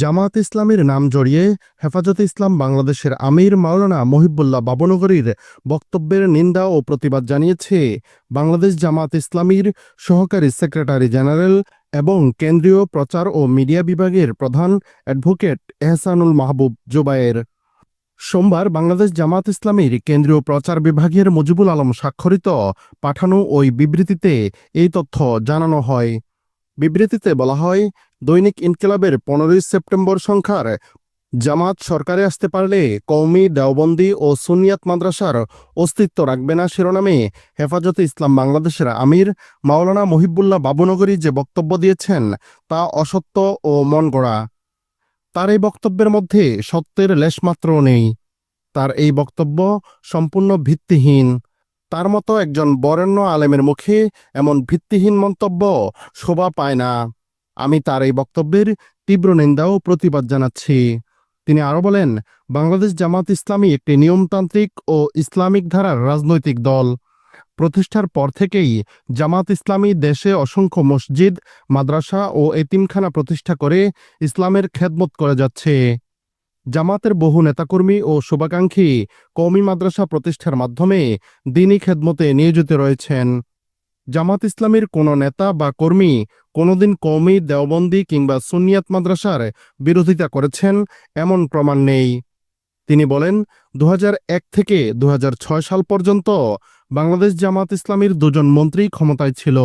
জামায়াত ইসলামীর নাম জড়িয়ে হেফাজতে ইসলাম বাংলাদেশের আমির মাওলানা মহিবুল্লাহ বাবনগরীর বক্তব্যের নিন্দা ও প্রতিবাদ জানিয়েছে বাংলাদেশ জামায়াত ইসলামীর সহকারী সেক্রেটারি জেনারেল এবং কেন্দ্রীয় প্রচার ও মিডিয়া বিভাগের প্রধান অ্যাডভোকেট এহসানুল মাহবুব জুবায়ের। সোমবার বাংলাদেশ জামায়াত ইসলামীর কেন্দ্রীয় প্রচার বিভাগের মুজিবুল আলম স্বাক্ষরিত পাঠানো ওই বিবৃতিতে এই তথ্য জানানো হয়। বিবৃতিতে বলা হয়, দৈনিক ইনকিলাবের 15 সেপ্টেম্বর সংখ্যার জামাত সরকারে আসতে পারলে কওমি দেওবন্দি ও সুন্নিয়াত মাদ্রাসার অস্তিত্ব রাখবে না শিরোনামে হেফাজতে ইসলাম বাংলাদেশের আমির মাওলানা মহিবুল্লাহ বাবুনগরী যে বক্তব্য দিয়েছেন তা অসত্য ও মনগড়া। তার এই বক্তব্যের মধ্যে সত্যের লেশমাত্রও নেই। তার এই বক্তব্য সম্পূর্ণ ভিত্তিহীন। তার মতো একজন বরেণ্য আলেমের মুখে এমন ভিত্তিহীন মন্তব্য শোভা পায় না। আমি তার এই বক্তব্যের তীব্র নিন্দা ও প্রতিবাদ জানাচ্ছি। তিনি আরও বলেন, বাংলাদেশ জামাত ইসলামী একটি নিয়মতান্ত্রিক ও ইসলামিক ধারার রাজনৈতিক দল। প্রতিষ্ঠার পর থেকেই জামাত ইসলামী দেশে অসংখ্য মসজিদ, মাদ্রাসা ও এতিমখানা প্রতিষ্ঠা করে ইসলামের খেদমত করে যাচ্ছে। জামাতের বহু নেতাকর্মী ও শুভাকাঙ্ক্ষী কওমি মাদ্রাসা প্রতিষ্ঠার মাধ্যমে দ্বীনি খেদমতে নিয়োজিত রয়েছেন। জামাত ইসলামীর কোনো নেতা বা কর্মী কোনোদিন কওমি দেওবন্দি কিংবা সুন্নিয়াত মাদ্রাসার বিরোধিতা করেছেন এমন প্রমাণ নেই। তিনি বলেন, 2001 থেকে 2006 সাল পর্যন্ত বাংলাদেশ জামাত ইসলামীর দুজন মন্ত্রী ক্ষমতায় ছিল।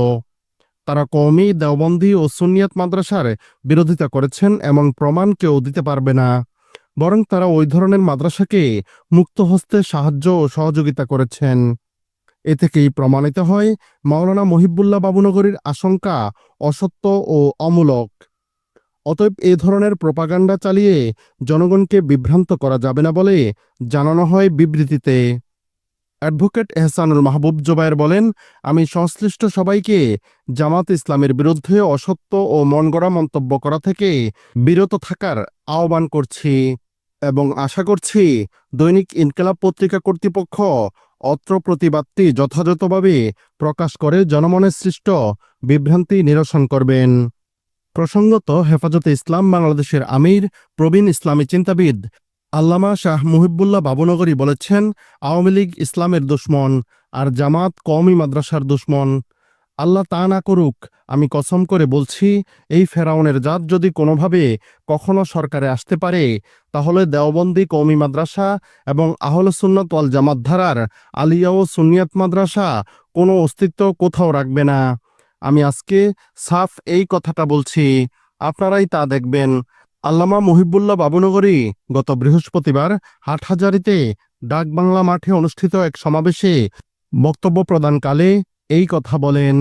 তারা কওমি দেওবন্দি ও সুন্নিয়াত মাদ্রাসার বিরোধিতা করেছেন এমন প্রমাণ কেউ দিতে পারবে না। বরং তারা ওই ধরনের মাদ্রাসাকে মুক্ত হস্তে সাহায্য ও সহযোগিতা করেছেন। এ থেকেই প্রমাণিত হয় মাওলানা মহিবুল্লাহ বাবুনগরীর আশঙ্কা অসত্য ও অমূলক। অতএব এ ধরনের প্রোপাগান্ডা চালিয়ে জনগণকে বিভ্রান্ত করা যাবে না বলে জানানো হয় বিবৃতিতে। অ্যাডভোকেট এহসানুল মাহবুব জুবায়ের বলেন, আমি সংশ্লিষ্ট সবাইকে জামাত ইসলামের বিরুদ্ধে অসত্য ও মনগড়া মন্তব্য করা থেকে বিরত থাকার আহ্বান করছি এবং আশা করছি দৈনিক ইনকিলাব পত্রিকা কর্তৃপক্ষ অত্র প্রতিবাদটি যথাযথভাবে প্রকাশ করে জনমনে সৃষ্ট বিভ্রান্তি নিরসন করবেন। প্রসঙ্গত, হেফাজতে ইসলাম বাংলাদেশের আমির প্রবীণ ইসলামী চিন্তাবিদ আল্লামা শাহ মুহিবুল্লাহ বাবুনগরী বলেছেন, আওয়ামী লীগ ইসলামের দুশ্মন আর জামাত কওমি মাদ্রাসার দুশ্মন। আল্লাহ তা না করুক, আমি কসম করে বলছি, এই ফেরাউনের জাত যদি কোনোভাবে কখনো সরকারে আসতে পারে তাহলে দেওবন্দি কওমি মাদ্রাসা এবং আহলে সুন্নাত ওয়াল জামাত ধারার আলিয়া ও সুন্নিয়াত মাদ্রাসা কোনো অস্তিত্ব কোথাও রাখবে না। আমি আজকে সাফ এই কথাটা বলছি, আপনারাই তা দেখবেন। আল্লামা মহিবুল্লাহ বাবুনগরী গত বৃহস্পতিবার হাটহাজারীতে ডাকবাংলা মাঠে অনুষ্ঠিত এক সমাবেশে বক্তব্য প্রদানকালে এই কথা বলেন।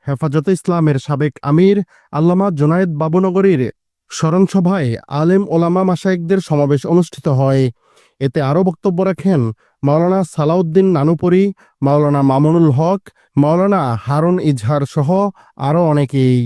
হেফাজতে ইসলামের সাবেক আমির আল্লামা জুনায়েদ বাবুনগরীর স্মরণসভায় আলেম ওলামা মাশায়েখদের সমাবেশ অনুষ্ঠিত হয়। এতে আরও বক্তব্য রাখেন মাওলানা সালাউদ্দিন নানুপুরি, মাওলানা মামুনুল হক, মাওলানা হারুন ইজহার সহ আরও অনেকেই।